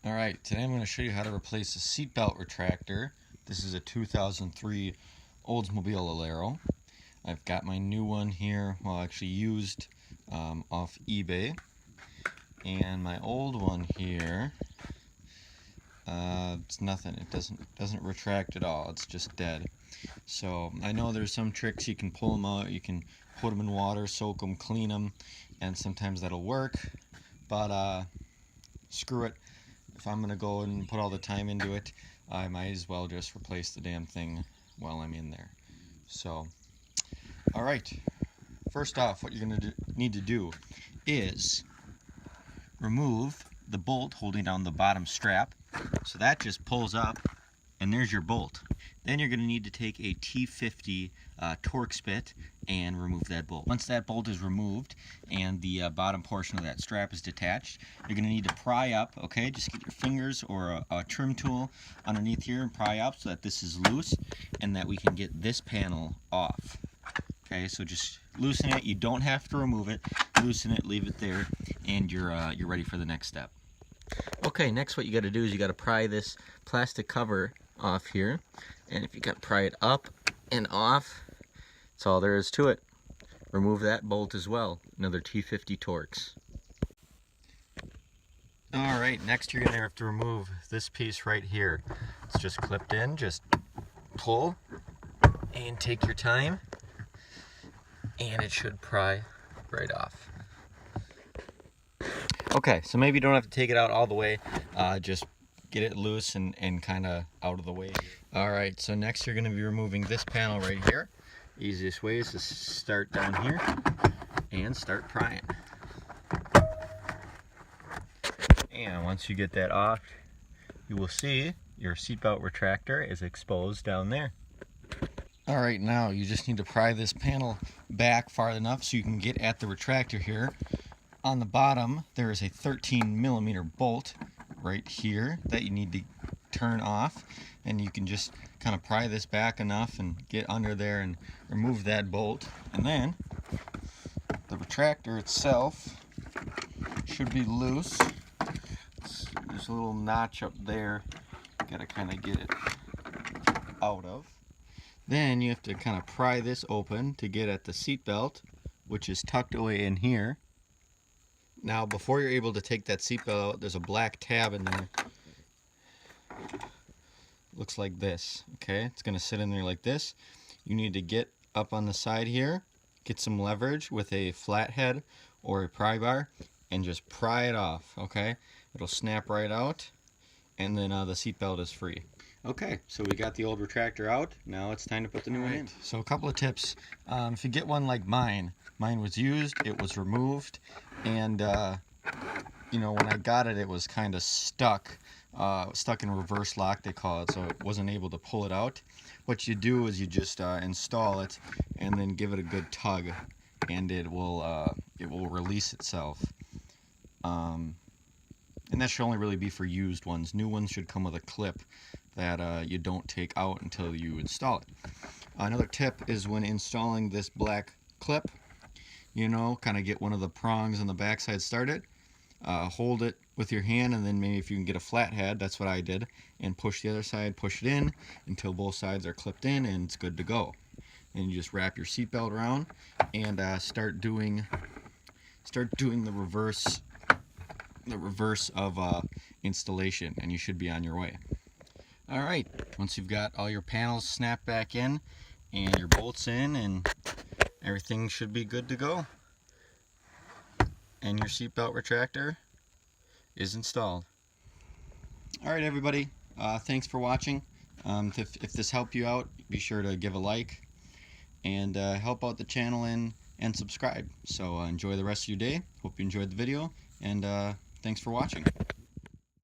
Alright, today I'm going to show you how to replace a seatbelt retractor. This is a 2003 Oldsmobile Alero. I've got my new one here, well actually used, off eBay. And my old one here, it's nothing. It doesn't retract at all. It's just dead. So I know there's some tricks. You can pull them out, you can put them in water, soak them, clean them, and sometimes that'll work. But screw it. If I'm going to go and put all the time into it, I might as well just replace the damn thing while I'm in there. So, alright, first off, what you're going to need to do is remove the bolt holding down the bottom strap. So that just pulls up, and there's your bolt. Then you're going to need to take a T50 Torx bit and remove that bolt. Once that bolt is removed and the bottom portion of that strap is detached, you're going to need to pry up, okay? Just get your fingers or a trim tool underneath here and pry up so that this is loose and that we can get this panel off. Okay, so just loosen it. You don't have to remove it. Loosen it, leave it there, and you're ready for the next step. Okay, next what you got to do is you got to pry this plastic cover off here, and if you got to pry it up and off, that's all there is to it. Remove that bolt as well, another T50 Torx. Alright, next you're going to have to remove this piece right here. It's just clipped in, just pull and take your time, and it should pry right off. Okay, so maybe you don't have to take it out all the way, just get it loose and kind of out of the way. Alright, so next you're going to be removing this panel right here. Easiest way is to start down here and start prying. And once you get that off, you will see your seatbelt retractor is exposed down there. Alright, now you just need to pry this panel back far enough so you can get at the retractor here. On the bottom, there is a 13mm bolt right here that you need to turn off, and you can just kind of pry this back enough and get under there and remove that bolt. And then the retractor itself should be loose. There's a little notch up there, gotta kind of get it out of. Then you have to kind of pry this open to get at the seat belt, which is tucked away in here. Now, before you're able to take that seatbelt out, there's a black tab in there. Looks like this, okay? It's going to sit in there like this. You need to get up on the side here, get some leverage with a flathead or a pry bar, and just pry it off, okay? It'll snap right out, and then the seatbelt is free. Okay, so we got the old retractor out. Now it's time to put the new one in. So a couple of tips. If you get one like mine was used, it was removed, and you know, when I got it, it was kind of stuck in reverse lock, they call it, so it wasn't able to pull it out. What you do is you just install it and then give it a good tug, and it will release itself. And that should only really be for used ones. New ones should come with a clip that you don't take out until you install it. Another tip is when installing this black clip, you know, kind of get one of the prongs on the backside started, hold it with your hand, and then maybe if you can get a flathead, that's what I did, and push the other side, push it in until both sides are clipped in, and it's good to go. And you just wrap your seatbelt around and start doing the reverse of installation, and you should be on your way. Alright, once you've got all your panels snapped back in and your bolts in, and everything should be good to go, and your seatbelt retractor is installed. Alright everybody, thanks for watching. If this helped you out, be sure to give a like and help out the channel and subscribe. So enjoy the rest of your day. Hope you enjoyed the video, and thanks for watching.